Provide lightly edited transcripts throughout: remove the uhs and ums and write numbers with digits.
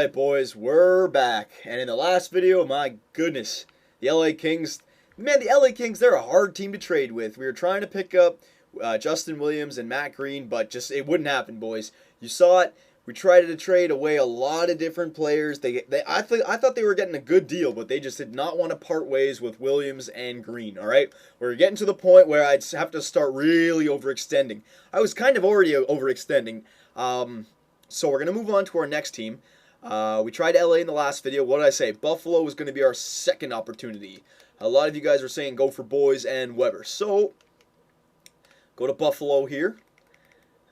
Alright boys, we're back. And in the last video, my goodness, the LA Kings, man, the LA Kings, they're a hard team to trade with. We were trying to pick up Justin Williams and Matt Green, but just it wouldn't happen, boys. You saw it. We tried to trade away a lot of different players. I thought they were getting a good deal, but they just did not want to part ways with Williams and Green, all right? We're getting to the point where I'd have to start really overextending. I was kind of already overextending. So we're going to move on to our next team. We tried LA in the last video. What did I say? Buffalo was going to be our second opportunity. A lot of you guys were saying go for Boys and Weber. So, go to Buffalo here.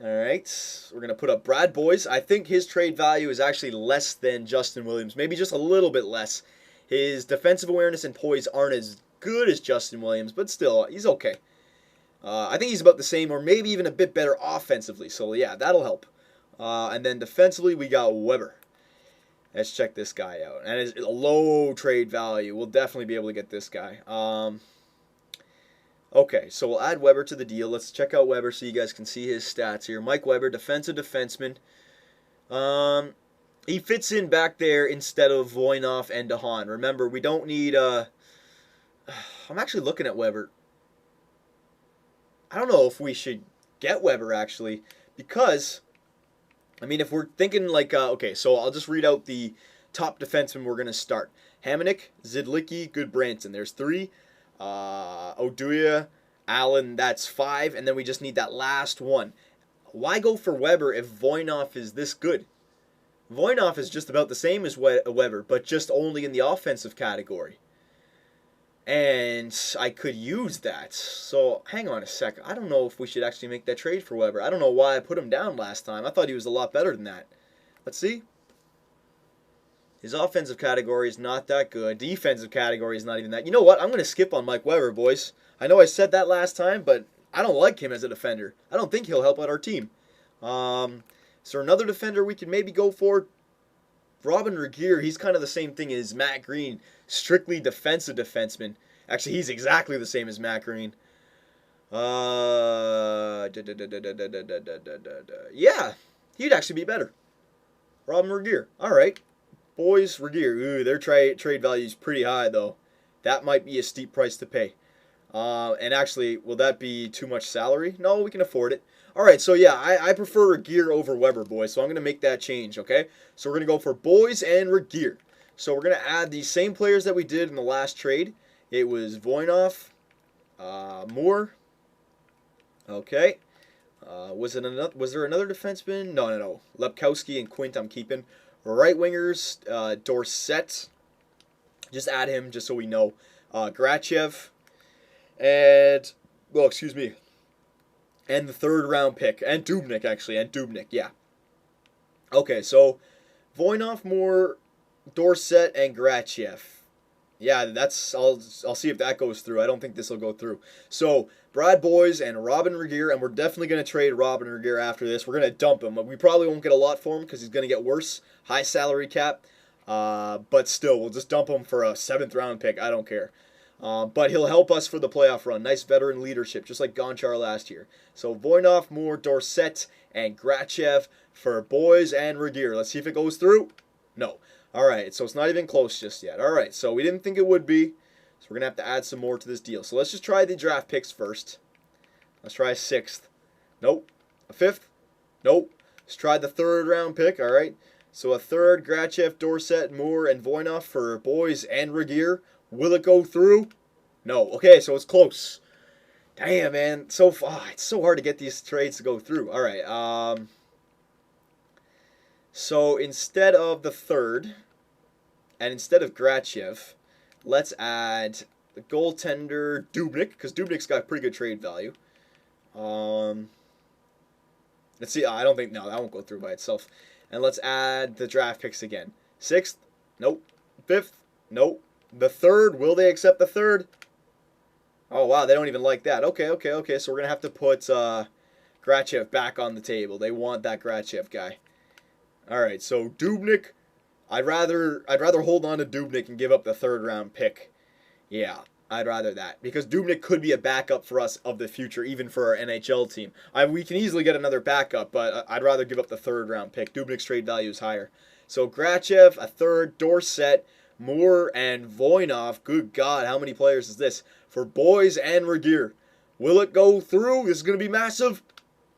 Alright, we're going to put up Brad Boys. I think his trade value is actually less than Justin Williams. Maybe just a little bit less. His defensive awareness and poise aren't as good as Justin Williams, but still, he's okay. I think he's about the same or maybe even a bit better offensively. So, yeah, that'll help. And then defensively, we got Weber. Let's check this guy out. And it's a low trade value. We'll definitely be able to get this guy. Okay, so we'll add Weber to the deal. Let's check out Weber so you guys can see his stats here. Mike Weber, defensive defenseman. He fits in back there instead of Voynov and DeHaan. Remember, we don't need... I'm actually looking at Weber. I don't know if we should get Weber, actually, because... I mean, if we're thinking like, okay, so I'll just read out the top defensemen we're going to start. Hamonic, Zidlicki, Goodbranson. There's 3. Oduya, Allen, that's 5. And then we just need that last one. Why go for Weber if Voynov is this good? Voynov is just about the same as Weber, but just only in the offensive category. And I could use that. So, hang on a sec. I don't know if we should actually make that trade for Weber. I don't know why I put him down last time. I thought he was a lot better than that. Let's see. His offensive category is not that good. Defensive category is not even that. You know what? I'm going to skip on Mike Weber, boys. I know I said that last time, but I don't like him as a defender. I don't think he'll help out our team. Is there another defender we can maybe go for? Robin Regehr, he's kind of the same thing as Matt Green. Strictly defensive defenseman. Actually, he's exactly the same as Matt Green. Yeah, he'd actually be better. Robin Regehr. All right. Boys, Regehr. Ooh, their trade value is pretty high, though. That might be a steep price to pay. And actually, will that be too much salary? No, we can afford it. All right, so yeah, I prefer Regehr over Weber, boys. So I'm going to make that change, okay? So we're going to go for Boys and Regehr. So we're going to add the same players that we did in the last trade. It was Voynov, Moore. Okay. Was there another defenseman? No. Lepkowski and Quint I'm keeping. Right wingers, Dorsett. Just add him just so we know. Grachev. And, well, excuse me. And the 3rd round pick. And Dubnyk, actually. And Dubnyk, yeah. Okay, so Voynov, Moore, Dorsett, and Grachev. Yeah, that's... I'll see if that goes through. I don't think this will go through. So, Brad Boys and Robin Regehr, and we're definitely going to trade Robin Regehr after this. We're going to dump him. We probably won't get a lot for him because he's going to get worse. High salary cap. But still, we'll just dump him for a 7th round pick. I don't care. But he'll help us for the playoff run. Nice veteran leadership, just like Gonchar last year. So Voynov, Moore, Dorsett, and Grachev for Boys and Regehr. Let's see if it goes through. No. All right, so it's not even close just yet. All right, so we didn't think it would be. So we're going to have to add some more to this deal. So let's just try the draft picks first. Let's try a 6th. Nope. A 5th. Nope. Let's try the 3rd round pick. All right. So a 3rd, Grachev, Dorsett, Moore, and Voynov for Boys and Regehr. Will it go through? No. Okay, so it's close. Damn, man. It's so hard to get these trades to go through. All right. So instead of the 3rd, and instead of Grachev, let's add the goaltender Dubnyk, because Dubnyk's got pretty good trade value. Let's see. I don't think... No, that won't go through by itself. And let's add the draft picks again. 6th? Nope. 5th? Nope. The 3rd? Will they accept the 3rd? Oh, wow. They don't even like that. Okay. So we're going to have to put Grachev back on the table. They want that Grachev guy. All right. So Dubnyk, I'd rather hold on to Dubnyk and give up the 3rd round pick. Yeah. I'd rather that, because Dubnyk could be a backup for us of the future, even for our NHL team. We can easily get another backup, but I'd rather give up the 3rd round pick. Dubnyk's trade value is higher. So Grachev, a third, Dorsett, Moore, and Voinov. Good God, how many players is this? For Boys and Regeer. Will it go through? This is going to be massive.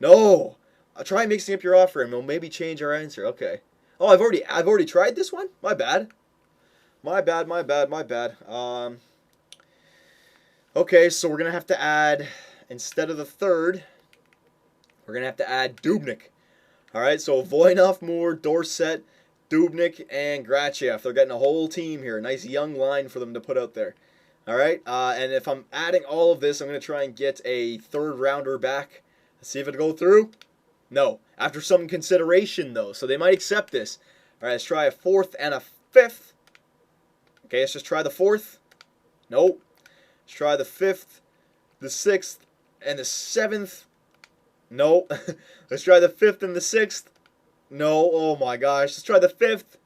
No. I'll try mixing up your offer and we'll maybe change our answer. Okay. Oh, I've already tried this one? My bad. My bad. Okay, so we're going to have to add, instead of the third, we're going to have to add Dubnyk. All right, so Voinov, Moore, Dorsett, Dubnyk, and Grachev. They're getting a whole team here. Nice young line for them to put out there. All right, and if I'm adding all of this, I'm going to try and get a third rounder back. Let's see if it'll go through. No, after some consideration, though, so they might accept this. All right, let's try a fourth and a fifth. Okay, let's just try the fourth. Nope. Let's try the fifth, the sixth, and the seventh. No. Let's try the fifth and the sixth. No. Oh my gosh. Let's try the fifth.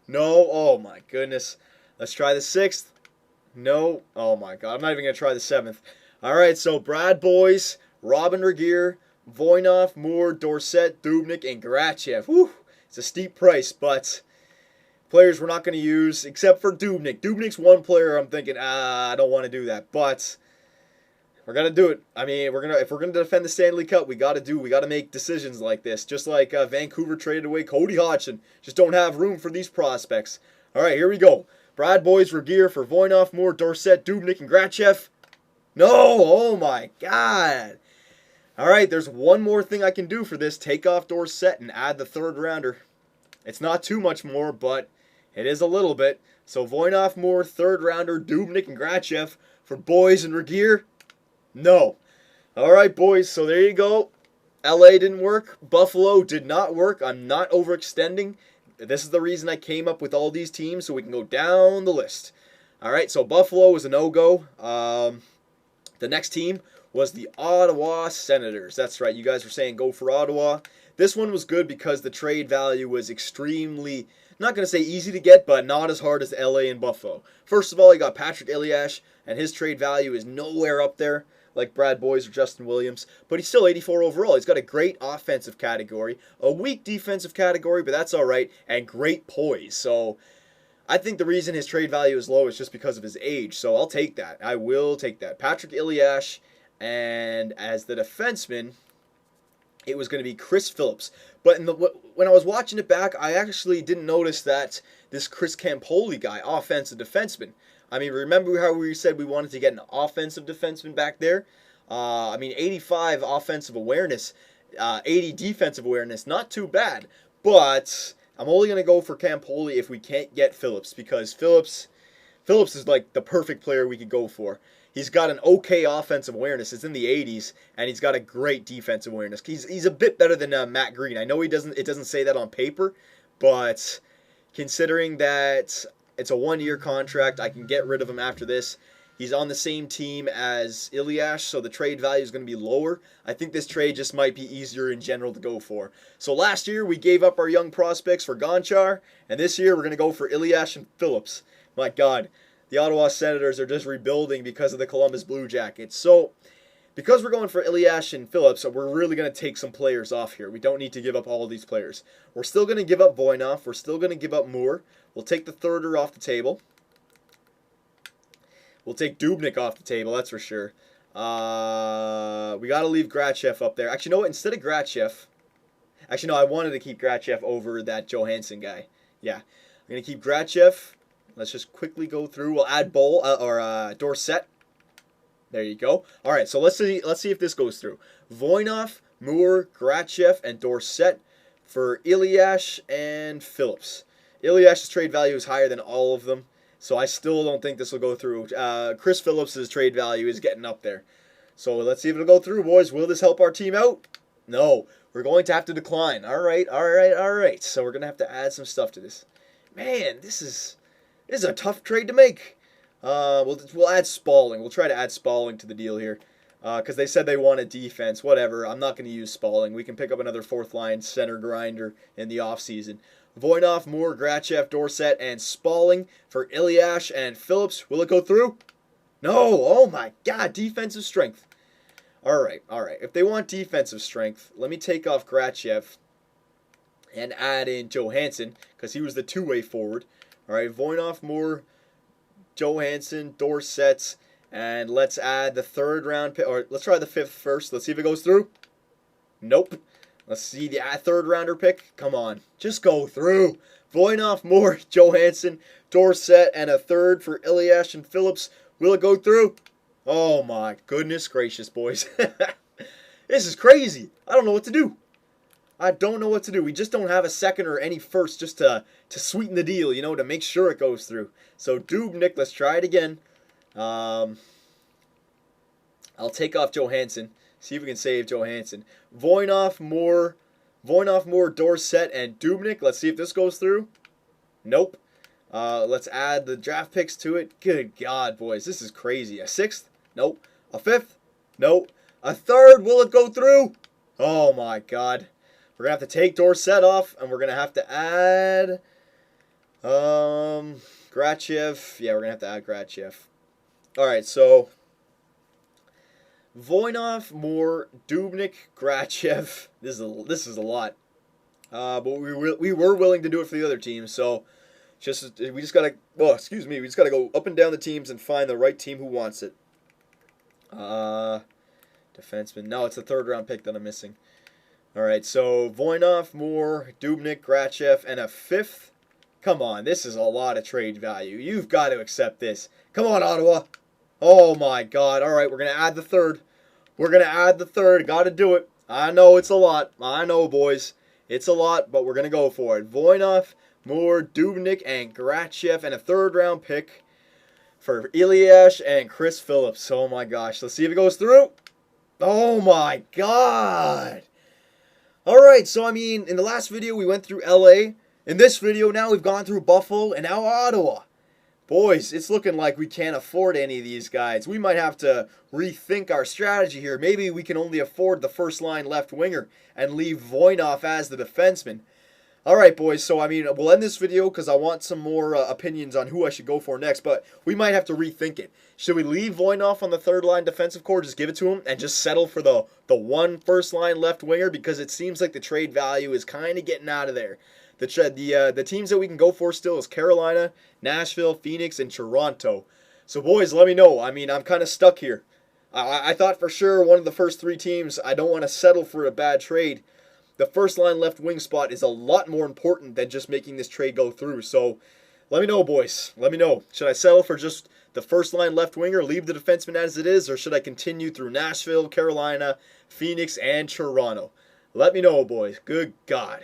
No. Oh my goodness. Let's try the sixth. No. Oh my god. I'm not even going to try the seventh. Alright, so Brad Boys, Robin Regeer, Voinov, Moore, Dorsett, Dubnyk, and Grachev. Whew. It's a steep price, but players we're not going to use, except for Dubnyk. Dubnyk's one player I'm thinking, I don't want to do that, but we're gonna do it. I mean, if we're gonna defend the Stanley Cup, we gotta make decisions like this. Just like Vancouver traded away Cody Hodgson. Just don't have room for these prospects. All right, here we go. Brad Boys, Regeer for Voinov, Moore, Dorsett, Dubnyk, and Grachev. No, oh my God. All right, there's one more thing I can do for this. Take off Dorsett and add the third rounder. It's not too much more, but it is a little bit. So Voinov, Moore, third rounder, Dubnyk, and Grachev for Boys and Regeer. No. All right, boys, so there you go. LA didn't work. Buffalo did not work. I'm not overextending. This is the reason I came up with all these teams, so we can go down the list. All right, so Buffalo was a no-go. The next team was the Ottawa Senators. That's right. You guys were saying go for Ottawa. This one was good because the trade value was extremely, not going to say easy to get, but not as hard as LA and Buffalo. First of all, you got Patrick Elias, and his trade value is nowhere up there like Brad Boys or Justin Williams, but he's still 84 overall. He's got a great offensive category, a weak defensive category, but that's all right, and great poise. So I think the reason his trade value is low is just because of his age, so I'll take that. I will take that. Patrick Elias, and as the defenseman, it was going to be Chris Phillips. But when I was watching it back, I actually didn't notice that this Chris Campoli guy, offensive defenseman. I mean, remember how we said we wanted to get an offensive defenseman back there? 85 offensive awareness, 80 defensive awareness, not too bad. But I'm only going to go for Campoli if we can't get Phillips, because Phillips is like the perfect player we could go for. He's got an okay offensive awareness. It's in the 80s, and he's got a great defensive awareness. He's a bit better than Matt Green. I know it doesn't say that on paper, but considering that it's a one-year contract, I can get rid of him after this. He's on the same team as Elias, so the trade value is going to be lower. I think this trade just might be easier in general to go for. So last year, we gave up our young prospects for Gonchar, and this year, we're going to go for Elias and Phillips. My God, the Ottawa Senators are just rebuilding because of the Columbus Blue Jackets. So because we're going for Elias and Phillips, we're really going to take some players off here. We don't need to give up all of these players. We're still going to give up Voinov. We're still going to give up Moore. We'll take the thirder off the table. We'll take Dubnyk off the table, that's for sure. We got to leave Grachev up there. Actually, you know what? Instead of Grachev... Actually, no, I wanted to keep Grachev over that Johansson guy. Yeah. I'm going to keep Grachev. Let's just quickly go through. We'll add Dorsett. There you go. All right, so let's see if this goes through. Voinov, Moore, Grachev, and Dorsett for Elias and Phillips. Elias' trade value is higher than all of them, so I still don't think this will go through. Chris Phillips' trade value is getting up there. So let's see if it'll go through, boys. Will this help our team out? No. We're going to have to decline. All right. So we're going to have to add some stuff to this. Man, this is a tough trade to make. We'll add Spalling. We'll try to add Spalling to the deal here. Because they said they wanted defense. Whatever. I'm not going to use Spalling. We can pick up another fourth-line center grinder in the offseason. Voinov, Moore, Grachev, Dorsett, and Spalling for Elias and Phillips. Will it go through? No. Oh, my God. Defensive strength. All right. If they want defensive strength, let me take off Grachev. and add in Johansson because he was the two-way forward. All right, Voinov, Moore, Johansson, Dorsett, and let's add the third round pick, or let's try the fifth first. Let's see if it goes through. Nope. Let's see the third rounder pick. Come on, just go through. Voinov, Moore, Johansson, Dorsett, and a third for Elias and Phillips. Will it go through? Oh my goodness gracious, boys. This is crazy. I don't know what to do. I don't know what to do. We just don't have a second or any first just to sweeten the deal, you know, to make sure it goes through. So Dubnyk, let's try it again. I'll take off Johansson. See if we can save Johansson. Voinov, Moore, Dorsett, and Dubnyk. Let's see if this goes through. Nope. Let's add the draft picks to it. Good God, boys. This is crazy. A sixth? Nope. A fifth? Nope. A third? Will it go through? Oh, my God. We're going to have to take Dorsett off, and we're going to have to add Grachev. Yeah, we're going to have to add Grachev. All right, so Voinov, Moore, Dubnyk, Grachev. This is a lot. But we were willing to do it for the other team, so we just gotta go up and down the teams and find the right team who wants it. Defenseman. No, it's the third round pick that I'm missing. All right, so Voinov, Moore, Dubnyk, Grachev, and a fifth. Come on, this is a lot of trade value. You've got to accept this. Come on, Ottawa. Oh my God. All right, we're gonna add the third. Got to do it. I know it's a lot. I know, boys. It's a lot, but we're going to go for it. Voinov, Moore, Dubnyk, and Grachev, and a third-round pick for Elias and Chris Phillips. Oh, my gosh. Let's see if it goes through. Oh, my God. All right, so, I mean, in the last video, we went through L.A. In this video, now we've gone through Buffalo and now Ottawa. Boys, it's looking like we can't afford any of these guys. We might have to rethink our strategy here. Maybe we can only afford the first-line left winger and leave Voinov as the defenseman. All right, boys, so, I mean, we'll end this video because I want some more opinions on who I should go for next, but we might have to rethink it. Should we leave Voinov on the third-line defensive core, just give it to him, and just settle for the one first-line left winger? Because it seems like the trade value is kind of getting out of there. The teams that we can go for still is Carolina, Nashville, Phoenix, and Toronto. So, boys, let me know. I mean, I'm kind of stuck here. I thought for sure one of the first three teams, I don't want to settle for a bad trade. The first-line left wing spot is a lot more important than just making this trade go through. So, let me know, boys. Let me know. Should I settle for just the first-line left winger, leave the defenseman as it is, or should I continue through Nashville, Carolina, Phoenix, and Toronto? Let me know, boys. Good God.